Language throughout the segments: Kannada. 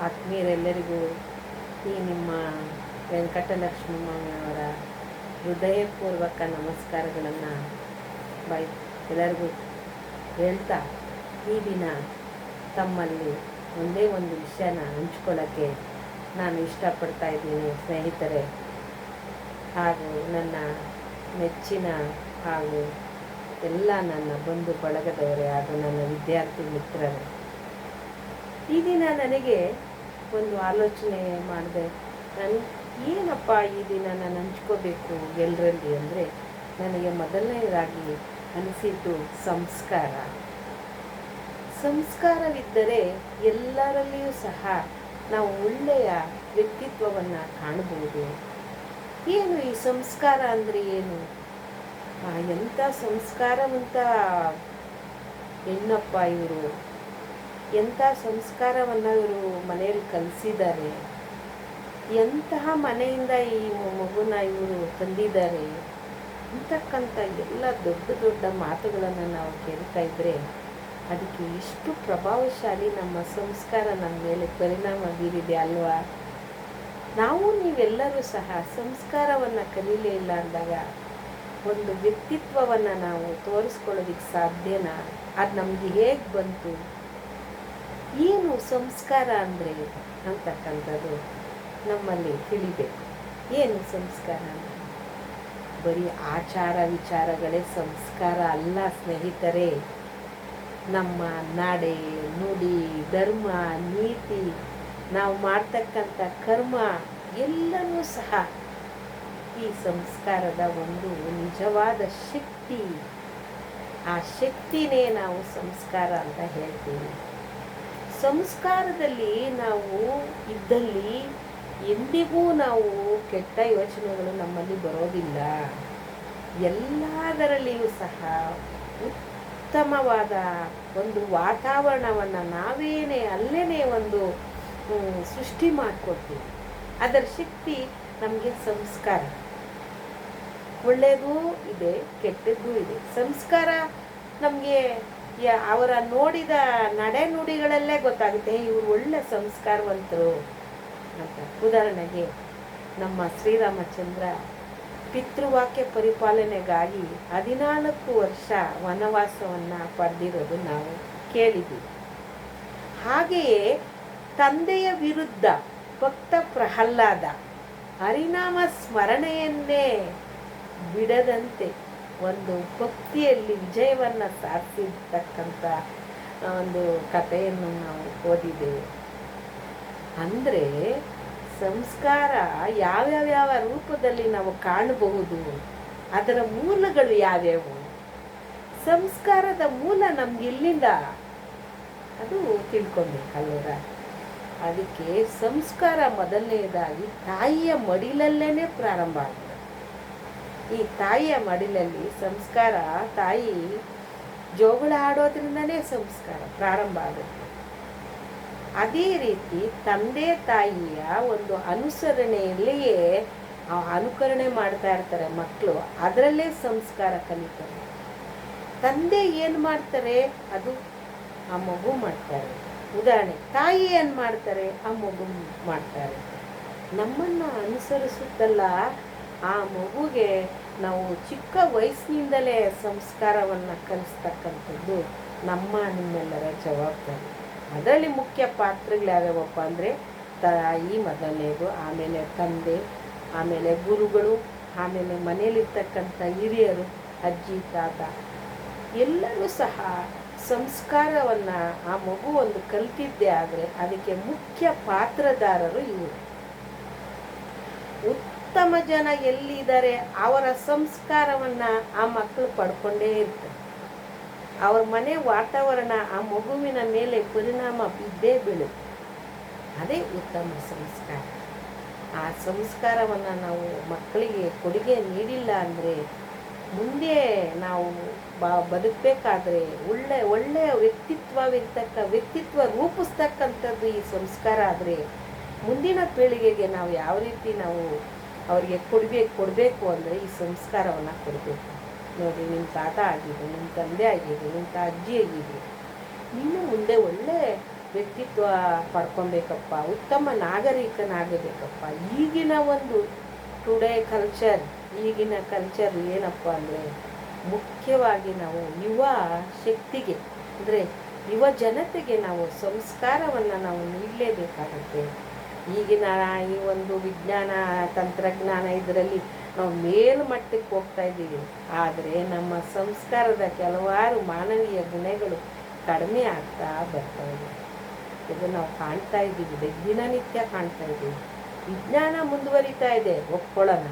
ಆತ್ಮೀಯರೆಲ್ಲರಿಗೂ ಈ ನಿಮ್ಮ ವೆಂಕಟಲಕ್ಷ್ಮಮ್ಮನವರ ಹೃದಯಪೂರ್ವಕ ನಮಸ್ಕಾರಗಳನ್ನು ಎಲ್ಲರಿಗೂ ಹೇಳ್ತಾ, ಈ ದಿನ ತಮ್ಮಲ್ಲಿ ಒಂದೇ ಒಂದು ವಿಷಯನ ಹಂಚ್ಕೊಳ್ಳೋಕ್ಕೆ ನಾನು ಇಷ್ಟಪಡ್ತಾ ಇದ್ದೀನಿ ಸ್ನೇಹಿತರೆ, ಹಾಗೂ ನನ್ನ ಮೆಚ್ಚಿನ ಹಾಗೂ ಎಲ್ಲ ನನ್ನ ಬಂಧು ಬಳಗದವರೇ ಹಾಗೂ ನನ್ನ ವಿದ್ಯಾರ್ಥಿ ಮಿತ್ರರೇ. ಈ ದಿನ ನನಗೆ ಒಂದು ಆಲೋಚನೆ ಮಾಡಿದೆ, ನಾನು ಏನಪ್ಪ ಈ ದಿನ ನಾನು ಹಂಚ್ಕೋಬೇಕು ಎಲ್ಲರಲ್ಲಿ ಅಂದರೆ, ನನಗೆ ಮೊದಲನೇದಾಗಿ ಅನಿಸಿದ್ದು ಸಂಸ್ಕಾರವಿದ್ದರೆ ಎಲ್ಲರಲ್ಲಿಯೂ ಸಹ ನಾವು ಒಳ್ಳೆಯ ವ್ಯಕ್ತಿತ್ವವನ್ನು ಕಾಣಬಹುದು. ಏನು ಈ ಸಂಸ್ಕಾರ ಅಂದರೆ ಏನು? ಎಂಥ ಸಂಸ್ಕಾರವಂತ ಹೆಣ್ಣಪ್ಪ ಇವರು, ಎಂಥ ಸಂಸ್ಕಾರವನ್ನು ಇವರು ಮನೆಯಲ್ಲಿ ಕಲಿಸಿದ್ದಾರೆ, ಎಂತಹ ಮನೆಯಿಂದ ಈ ಮಗುನ ಇವರು ತಂದಿದ್ದಾರೆ ಅಂತಕ್ಕಂಥ ಎಲ್ಲ ದೊಡ್ಡ ದೊಡ್ಡ ಮಾತುಗಳನ್ನು ನಾವು ಕೇಳ್ತಾ ಇದ್ದರೆ, ಅದಕ್ಕೆ ಎಷ್ಟು ಪ್ರಭಾವಶಾಲಿ ನಮ್ಮ ಸಂಸ್ಕಾರ ನಮ್ಮ ಮೇಲೆ ಪರಿಣಾಮ ಬೀರಿದೆ ಅಲ್ವಾ? ನಾವು ನೀವೆಲ್ಲರೂ ಸಹ ಸಂಸ್ಕಾರವನ್ನು ಕಲೀಲೇ ಇಲ್ಲ ಅಂದಾಗ ಒಂದು ವ್ಯಕ್ತಿತ್ವವನ್ನು ನಾವು ತೋರಿಸ್ಕೊಳ್ಳೋದಕ್ಕೆ ಸಾಧ್ಯನಾ? ಅದು ನಮಗೆ ಹೇಗೆ ಬಂತು? ಏನು ಸಂಸ್ಕಾರ ಅಂದರೆ ಅಂತಕ್ಕಂಥದ್ದು ನಮ್ಮಲ್ಲಿ ತಿಳಿಬೇಕು. ಏನು ಸಂಸ್ಕಾರ ಅಂದರೆ ಬರೀ ಆಚಾರ ವಿಚಾರಗಳೇ ಸಂಸ್ಕಾರ ಅಲ್ಲ ಸ್ನೇಹಿತರೆ. ನಮ್ಮ ನಡೆ, ನುಡಿ, ಧರ್ಮ, ನೀತಿ, ನಾವು ಮಾಡ್ತಕ್ಕಂಥ ಕರ್ಮ ಎಲ್ಲನೂ ಸಹ ಈ ಸಂಸ್ಕಾರದ ಒಂದು ನಿಜವಾದ ಶಕ್ತಿ. ಆ ಶಕ್ತಿನೇ ನಾವು ಸಂಸ್ಕಾರ ಅಂತ ಹೇಳ್ತೀವಿ. ಸಂಸ್ಕಾರದಲ್ಲಿ ನಾವು ಇದ್ದಲ್ಲಿ ಎಂದಿಗೂ ನಾವು ಕೆಟ್ಟ ಯೋಚನೆಗಳು ನಮ್ಮಲ್ಲಿ ಬರೋದಿಲ್ಲ. ಎಲ್ಲದರಲ್ಲಿಯೂ ಸಹ ಉತ್ತಮವಾದ ಒಂದು ವಾತಾವರಣವನ್ನು ಅಲ್ಲೇ ಒಂದು ಸೃಷ್ಟಿ ಮಾಡಿಕೊಡ್ತೀವಿ. ಅದರ ಶಕ್ತಿ ನಮಗೆ ಸಂಸ್ಕಾರ. ಒಳ್ಳೆಯದೂ ಇದೆ, ಕೆಟ್ಟದ್ದೂ ಇದೆ. ಸಂಸ್ಕಾರ ನಮಗೆ ಅವರ ನೋಡಿದ ನಡೆ ನುಡಿಗಳಲ್ಲೇ ಗೊತ್ತಾಗುತ್ತೆ, ಇವರು ಒಳ್ಳೆ ಸಂಸ್ಕಾರವಂತರು ಅಂತ. ಉದಾಹರಣೆಗೆ ನಮ್ಮ ಶ್ರೀರಾಮಚಂದ್ರ ಪಿತೃವಾಕ್ಯ ಪರಿಪಾಲನೆಗಾಗಿ 14 ವರ್ಷ ವನವಾಸವನ್ನು ಪಡೆದಿರೋದು ನಾವು ಕೇಳಿದ್ದೀವಿ. ಹಾಗೆಯೇ ತಂದೆಯ ವಿರುದ್ಧ ಭಕ್ತ ಪ್ರಹ್ಲಾದ ಹರಿನಾಮ ಸ್ಮರಣೆಯನ್ನೇ ಬಿಡದಂತೆ ಒಂದು ಭಕ್ತಿಯಲ್ಲಿ ವಿಜಯವನ್ನು ಸಾಧಿಸಿರ್ತಕ್ಕಂಥ ಒಂದು ಕಥೆಯನ್ನು ನಾವು ಓದಿದ್ದೇವೆ. ಅಂದರೆ ಸಂಸ್ಕಾರ ಯಾವ್ಯಾವ ರೂಪದಲ್ಲಿ ನಾವು ಕಾಣಬಹುದು, ಅದರ ಮೂಲಗಳು ಯಾವ್ಯಾವು? ಸಂಸ್ಕಾರದ ಮೂಲ ನಮ್ಗೆ ಇಲ್ಲಿಂದ ಅದು ತಿಳ್ಕೊಬೇಕಲ್ವರ. ಅದಕ್ಕೆ ಸಂಸ್ಕಾರ ಮೊದಲನೆಯದಾಗಿ ತಾಯಿಯ ಮಡಿಲಲ್ಲೇ ಪ್ರಾರಂಭ ಆಗುತ್ತೆ. ಈ ತಾಯಿಯ ಮಡಿಲಲ್ಲಿ ಸಂಸ್ಕಾರ, ತಾಯಿ ಜೋಗುಳ ಆಡೋದ್ರಿಂದನೇ ಸಂಸ್ಕಾರ ಪ್ರಾರಂಭ ಆಗುತ್ತೆ. ಅದೇ ರೀತಿ ತಂದೆ ತಾಯಿಯ ಒಂದು ಅನುಸರಣೆಯಲ್ಲಿಯೇ ಅನುಕರಣೆ ಮಾಡ್ತಾ ಇರ್ತಾರೆ ಮಕ್ಕಳು, ಅದರಲ್ಲೇ ಸಂಸ್ಕಾರ ಕಲಿತಾರೆ. ತಂದೆ ಏನು ಮಾಡ್ತಾರೆ ಅದು ಆ ಮಗು ಮಾಡ್ತಾರೆ. ಉದಾಹರಣೆ, ತಾಯಿ ಏನು ಮಾಡ್ತಾರೆ ಆ ಮಗು ಮಾಡ್ತಾರೆ. ನಮ್ಮನ್ನು ಅನುಸರಿಸುತ್ತಲ್ಲ ಆ ಮಗುಗೆ ನಾವು ಚಿಕ್ಕ ವಯಸ್ಸಿನಿಂದಲೇ ಸಂಸ್ಕಾರವನ್ನು ಕಲಿಸ್ತಕ್ಕಂಥದ್ದು ನಮ್ಮ ನಿಮ್ಮೆಲ್ಲರ ಜವಾಬ್ದಾರಿ. ಅದರಲ್ಲಿ ಮುಖ್ಯ ಪಾತ್ರಗಳು ಯಾವ್ಯಾವಪ್ಪ ಅಂದರೆ ತಾಯಿ ಮೊದಲನೇದು, ಆಮೇಲೆ ತಂದೆ, ಆಮೇಲೆ ಗುರುಗಳು, ಆಮೇಲೆ ಮನೆಯಲ್ಲಿರ್ತಕ್ಕಂಥ ಹಿರಿಯರು, ಅಜ್ಜಿ ತಾತ, ಎಲ್ಲರೂ ಸಹ ಸಂಸ್ಕಾರವನ್ನು ಆ ಮಗು ಒಂದು ಕಲಿತಿದ್ದೇ ಆದರೆ ಅದಕ್ಕೆ ಮುಖ್ಯ ಪಾತ್ರಧಾರರು ಇವರು. ಉತ್ತಮ ಜನ ಎಲ್ಲಿದ್ದಾರೆ ಅವರ ಸಂಸ್ಕಾರವನ್ನು ಆ ಮಕ್ಕಳು ಪಡ್ಕೊಂಡೇ ಇರ್ತಾರೆ. ಅವ್ರ ಮನೆ ವಾತಾವರಣ ಆ ಮಗುವಿನ ಮೇಲೆ ಪರಿಣಾಮ ಬಿದ್ದೇ ಬೀಳುತ್ತೆ. ಅದೇ ಉತ್ತಮ ಸಂಸ್ಕಾರ. ಆ ಸಂಸ್ಕಾರವನ್ನು ನಾವು ಮಕ್ಕಳಿಗೆ ಕೊಡುಗೆ ನೀಡಿಲ್ಲ ಅಂದರೆ ಮುಂದೆ ನಾವು ಬದುಕಬೇಕಾದ್ರೆ ಒಳ್ಳೆಯ ವ್ಯಕ್ತಿತ್ವ ರೂಪಿಸ್ತಕ್ಕಂಥದ್ದು ಈ ಸಂಸ್ಕಾರ ಆದರೆ ಮುಂದಿನ ಪೀಳಿಗೆಗೆ ನಾವು ಯಾವ ರೀತಿ ನಾವು ಅವರಿಗೆ ಕೊಡಬೇಕು ಅಂದರೆ ಈ ಸಂಸ್ಕಾರವನ್ನು ಕೊಡಬೇಕು. ನೋಡಿ, ನಿಮ್ಮ ತಾತ ಆಗಿದೆ, ನಿಮ್ಮ ತಂದೆ ಆಗಿದೆ, ನಿಮ್ಮ ಅಜ್ಜಿ ಆಗಿದೆ, ನೀನು ಮುಂದೆ ಒಳ್ಳೆ ವ್ಯಕ್ತಿತ್ವ ಪಡ್ಕೊಬೇಕಪ್ಪ, ಉತ್ತಮ ನಾಗರಿಕನಾಗಬೇಕಪ್ಪ. ಈಗಿನ ಒಂದು ಟುಡೇ ಕಲ್ಚರ್, ಈಗಿನ ಕಲ್ಚರ್ ಏನಪ್ಪ ಅಂದರೆ ಮುಖ್ಯವಾಗಿ ನಾವು ಯುವ ಶಕ್ತಿಗೆ ಅಂದರೆ ಯುವ ಜನತೆಗೆ ನಾವು ಸಂಸ್ಕಾರವನ್ನು ನಾವು ನೀಡಲೇಬೇಕಾಗುತ್ತೆ. ಈಗಿನ ಈ ಒಂದು ವಿಜ್ಞಾನ ತಂತ್ರಜ್ಞಾನ ಇದರಲ್ಲಿ ನಾವು ಮೇಲ್ಮಟ್ಟಕ್ಕೆ ಹೋಗ್ತಾ ಇದ್ದೀವಿ, ಆದರೆ ನಮ್ಮ ಸಂಸ್ಕಾರದ ಕೆಲವಾರು ಮಾನವೀಯ ಗುಣಗಳು ಕಡಿಮೆ ಆಗ್ತಾ ಬರ್ತಾ ಇದೆ. ಇದು ನಾವು ಕಾಣ್ತಾ ಇದ್ದೀವಿ, ದಿನನಿತ್ಯ ಕಾಣ್ತಾ ಇದ್ದೀವಿ. ವಿಜ್ಞಾನ ಮುಂದುವರಿತಾ ಇದೆ, ಒಪ್ಕೊಳ್ಳೋಣ.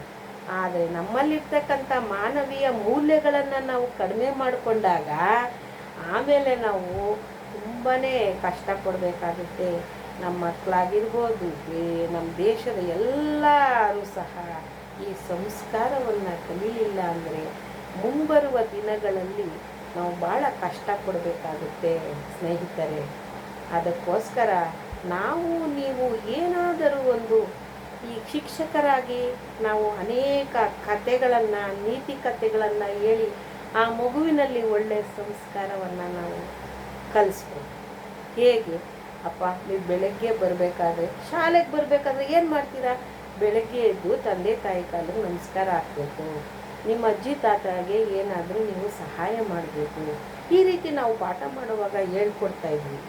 ಆದರೆ ನಮ್ಮಲ್ಲಿರ್ತಕ್ಕಂಥ ಮಾನವೀಯ ಮೌಲ್ಯಗಳನ್ನು ನಾವು ಕಡಿಮೆ ಮಾಡಿಕೊಂಡಾಗ ಆಮೇಲೆ ನಾವು ತುಂಬಾ ಕಷ್ಟಪಡಬೇಕಾಗುತ್ತೆ. ನಮ್ಮ ಮಕ್ಕಳಾಗಿರ್ಬೋದು, ನಮ್ಮ ದೇಶದ ಎಲ್ಲರೂ ಸಹ ಈ ಸಂಸ್ಕಾರವನ್ನು ಕಲಿಯಲಿಲ್ಲ ಅಂದರೆ ಮುಂಬರುವ ದಿನಗಳಲ್ಲಿ ನಾವು ಭಾಳ ಕಷ್ಟಪಡಬೇಕಾಗುತ್ತೆ ಸ್ನೇಹಿತರೆ. ಅದಕ್ಕೋಸ್ಕರ ನಾವು ನೀವು ಏನಾದರೂ ಒಂದು ಈ ಶಿಕ್ಷಕರಾಗಿ ನಾವು ಅನೇಕ ಕಥೆಗಳನ್ನು, ನೀತಿ ಕಥೆಗಳನ್ನು ಹೇಳಿ ಆ ಮಗುವಿನಲ್ಲಿ ಒಳ್ಳೆಯ ಸಂಸ್ಕಾರವನ್ನು ನಾವು ಕಲಿಸ್ಬೋದು. ಹೇಗೆ ಅಪ್ಪ, ನೀವು ಬೆಳಗ್ಗೆ ಬರಬೇಕಾದ್ರೆ, ಶಾಲೆಗೆ ಬರಬೇಕಾದ್ರೆ ಏನು ಮಾಡ್ತೀರಾ? ಬೆಳಗ್ಗೆ ಎದ್ದು ತಂದೆ ತಾಯಿ ಕಾಲಿಗೆ ನಮಸ್ಕಾರ ಹಾಕಬೇಕು, ನಿಮ್ಮ ಅಜ್ಜಿ ತಾತಗೆ ಏನಾದರೂ ನೀವು ಸಹಾಯ ಮಾಡಬೇಕು. ಈ ರೀತಿ ನಾವು ಪಾಠ ಮಾಡುವಾಗ ಹೇಳ್ಕೊಡ್ತಾ ಇದ್ವಿ.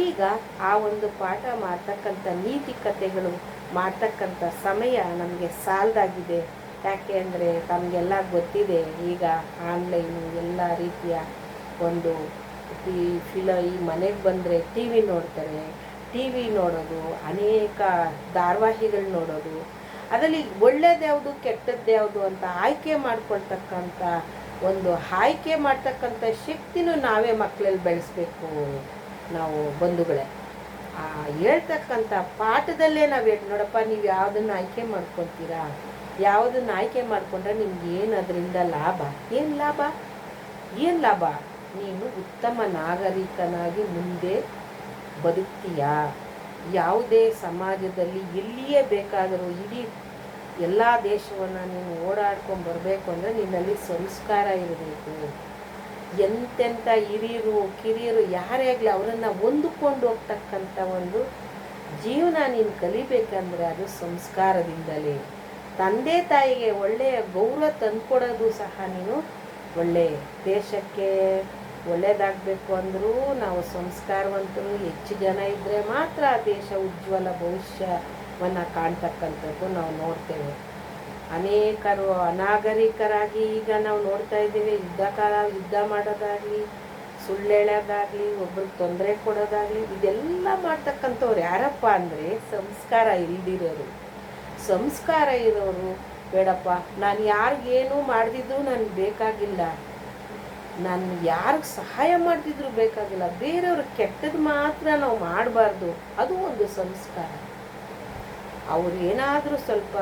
ಈಗ ಆ ಒಂದು ಪಾಠ ಮಾಡ್ತಕ್ಕಂಥ ನೀತಿ ಕಥೆಗಳು ಮಾಡ್ತಕ್ಕಂಥ ಸಮಯ ನಮಗೆ ಸಾಲದಾಗಿದೆ. ಯಾಕೆ ಅಂದರೆ ತಮಗೆಲ್ಲ ಗೊತ್ತಿದೆ, ಈಗ ಆನ್ಲೈನು ಎಲ್ಲ ರೀತಿಯ ಒಂದು ಈ ಮನೆಗೆ ಬಂದರೆ ಟಿ ವಿ ನೋಡ್ತಾರೆ. ಟಿ ವಿ ನೋಡೋದು, ಅನೇಕ ಧಾರಾವಾಹಿಗಳು ನೋಡೋದು, ಅದರಲ್ಲಿ ಒಳ್ಳೇದ್ಯಾವುದು ಕೆಟ್ಟದ್ದ್ಯಾವುದು ಅಂತ ಆಯ್ಕೆ ಮಾಡ್ಕೊಳ್ತಕ್ಕಂಥ ಒಂದು ಆಯ್ಕೆ ಮಾಡ್ತಕ್ಕಂಥ ಶಕ್ತಿನೂ ನಾವೇ ಮಕ್ಕಳಲ್ಲಿ ಬೆಳೆಸ್ಬೇಕು. ನಾವು ಬಂಧುಗಳೇ, ಹೇಳ್ತಕ್ಕಂಥ ಪಾಠದಲ್ಲೇ ನಾವು ನೋಡಪ್ಪ, ನೀವು ಯಾವುದನ್ನು ಆಯ್ಕೆ ಮಾಡ್ಕೊತೀರಾ, ಯಾವುದನ್ನು ಆಯ್ಕೆ ಮಾಡಿಕೊಂಡ್ರೆ ನಿಮ್ಗೆ ಏನು ಅದರಿಂದ ಲಾಭ, ಏನು ಲಾಭ? ನೀನು ಉತ್ತಮ ನಾಗರಿಕನಾಗಿ ಮುಂದೆ ಬದುಕ್ತೀಯಾ? ಯಾವುದೇ ಸಮಾಜದಲ್ಲಿ ಎಲ್ಲಿಯೇ ಬೇಕಾದರೂ ಇಡೀ ಎಲ್ಲ ದೇಶವನ್ನು ನೀನು ಓಡಾಡ್ಕೊಂಡು ಬರಬೇಕು ಅಂದರೆ ನಿನ್ನಲ್ಲಿ ಸಂಸ್ಕಾರ ಇರಬೇಕು. ಎಂತೆಂಥ ಹಿರಿಯರು ಕಿರಿಯರು ಯಾರೇ ಆಗಲಿ ಅವರನ್ನು ಹೊಂದಿಕೊಂಡು ಹೋಗ್ತಕ್ಕಂಥ ಒಂದು ಜೀವನ ನೀನು ಕಲಿಬೇಕಂದ್ರೆ ಅದು ಸಂಸ್ಕಾರದಿಂದಲೇ. ತಂದೆ ತಾಯಿಗೆ ಒಳ್ಳೆಯ ಗೌರವ ತಂದುಕೊಡೋದು ಸಹ ನೀನು ಒಳ್ಳೆಯ ದೇಶಕ್ಕೆ ಒಳ್ಳೆಯದಾಗಬೇಕು ಅಂದರೂ ನಾವು ಸಂಸ್ಕಾರವಂತರು ಹೆಚ್ಚು ಜನ ಇದ್ದರೆ ಮಾತ್ರ ದೇಶ ಉಜ್ವಲ ಭವಿಷ್ಯವನ್ನು ಕಾಣ್ತಕ್ಕಂಥದ್ದು ನಾವು ನೋಡ್ತೇವೆ. ಅನೇಕರು ಅನಾಗರಿಕರಾಗಿ ಈಗ ನಾವು ನೋಡ್ತಾ ಇದ್ದೀವಿ. ಯುದ್ಧ ಮಾಡೋದಾಗಲಿ, ಸುಳ್ಳು ಹೇಳೋದಾಗಲಿ, ಒಬ್ರಿಗೆ ತೊಂದರೆ ಕೊಡೋದಾಗಲಿ, ಇದೆಲ್ಲ ಮಾಡ್ತಕ್ಕಂಥವ್ರು ಯಾರಪ್ಪ ಅಂದರೆ ಸಂಸ್ಕಾರ ಇಲ್ದಿರೋರು. ಸಂಸ್ಕಾರ ಇರೋರು, ಬೇಡಪ್ಪ ನಾನು ಯಾರಿಗೇನು ಮಾಡ್ದಿದ್ರು ನನಗೆ ಬೇಕಾಗಿಲ್ಲ, ನಾನು ಯಾರಿಗೆ ಸಹಾಯ ಮಾಡ್ತಿದ್ರು ಬೇಕಾಗಿಲ್ಲ, ಬೇರೆಯವ್ರಿಗೆ ಕೆಟ್ಟದ್ದು ಮಾತ್ರ ನಾವು ಮಾಡಬಾರ್ದು, ಅದು ಒಂದು ಸಂಸ್ಕಾರ. ಅವ್ರು ಏನಾದರೂ ಸ್ವಲ್ಪ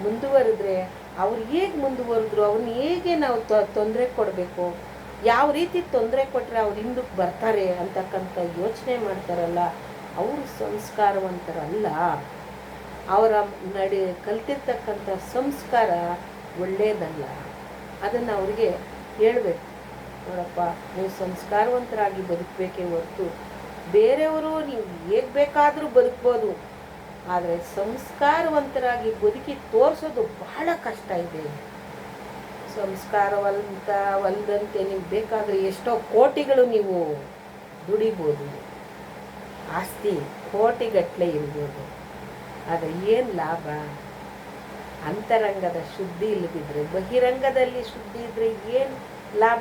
ಮುಂದುವರೆದ್ರೆ ಅವ್ರು ಹೇಗೆ ಮುಂದುವರೆದ್ರು, ಅವ್ರನ್ನ ಹೇಗೆ ನಾವು ತೊಂದರೆ ಕೊಡಬೇಕು, ಯಾವ ರೀತಿ ತೊಂದರೆ ಕೊಟ್ಟರೆ ಅವ್ರು ಹಿಂದಕ್ಕೆ ಬರ್ತಾರೆ ಅಂತಕ್ಕಂಥ ಯೋಚನೆ ಮಾಡ್ತಾರಲ್ಲ, ಅವರು ಸಂಸ್ಕಾರವಂತರಲ್ಲ. ಅವರ ಕಲ್ತಿರ್ತಕ್ಕಂಥ ಸಂಸ್ಕಾರ ಒಳ್ಳೆಯದಲ್ಲ. ಅದನ್ನು ಅವ್ರಿಗೆ ಹೇಳಬೇಕು, ನೋಡಪ್ಪ ನೀವು ಸಂಸ್ಕಾರವಂತರಾಗಿ ಬದುಕಬೇಕೇ ಹೊರತು ಬೇರೆಯವರು ನೀವು ಹೇಗೆ ಬೇಕಾದರೂ ಬದುಕ್ಬೋದು, ಆದರೆ ಸಂಸ್ಕಾರವಂತರಾಗಿ ಬದುಕಿ ತೋರಿಸೋದು ಬಹಳ ಕಷ್ಟ ಇದೆ. ಸಂಸ್ಕಾರವಂತವಲ್ಲದಂತೆ ನೀವು ಬೇಕಾದರೆ ಎಷ್ಟೋ ಕೋಟಿಗಳು ನೀವು ದುಡಿಬೋದು, ಆಸ್ತಿ ಕೋಟಿಗಟ್ಟಲೆ ಇರ್ಬೋದು, ಆದರೆ ಏನು ಲಾಭ? ಅಂತರಂಗದ ಶುದ್ಧಿ ಇಲ್ಲದಿದ್ದರೆ, ಬಹಿರಂಗದಲ್ಲಿ ಶುದ್ಧಿ ಇದ್ದರೆ ಏನು ಲಾಭ?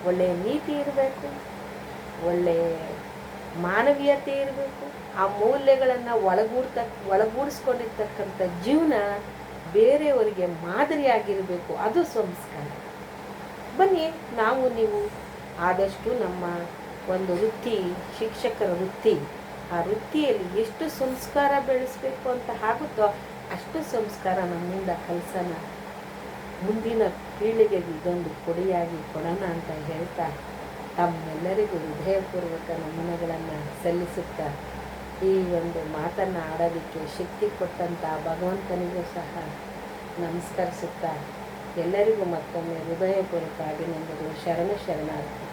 ಒಳ್ಳೆಯ ನೀತಿ ಇರಬೇಕು, ಒಳ್ಳೆಯ ಮಾನವೀಯತೆ ಇರಬೇಕು, ಆ ಮೌಲ್ಯಗಳನ್ನು ಒಳಗೂಡಿಸ್ಕೊಂಡಿರ್ತಕ್ಕಂಥ ಜೀವನ ಬೇರೆಯವರಿಗೆ ಮಾದರಿಯಾಗಿರಬೇಕು, ಅದು ಸಂಸ್ಕಾರ. ಬನ್ನಿ ನಾವು ನೀವು ಆದಷ್ಟು ನಮ್ಮ ಒಂದು ವೃತ್ತಿ, ಶಿಕ್ಷಕರ ವೃತ್ತಿ, ಆ ವೃತ್ತಿಯಲ್ಲಿ ಎಷ್ಟು ಸಂಸ್ಕಾರ ಬೆಳೆಸಬೇಕು ಅಂತ ಆಗುತ್ತೋ ಅಷ್ಟು ಸಂಸ್ಕಾರ ನಮ್ಮಿಂದ ಕಲಿಸೋಣ. ಮುಂದಿನ ಪೀಳಿಗೆಗೆ ಇದೊಂದು ಕೊಡೆಯಾಗಿ ಕೊಡೋಣ ಅಂತ ಹೇಳ್ತಾ ತಮ್ಮೆಲ್ಲರಿಗೂ ಹೃದಯಪೂರ್ವಕ ನಮನಗಳನ್ನು ಸಲ್ಲಿಸುತ್ತಾ ಈ ಒಂದು ಮಾತನ್ನು ಆಡೋದಕ್ಕೆ ಶಕ್ತಿ ಕೊಟ್ಟಂಥ ಭಗವಂತನಿಗೂ ಸಹ ನಮಸ್ಕರಿಸುತ್ತಾ ಎಲ್ಲರಿಗೂ ಮತ್ತೊಮ್ಮೆ ಹೃದಯಪೂರ್ವಕ ಅಭಿನಂದನೆಗಳು. ಶರಣಾರ್ಥಿ.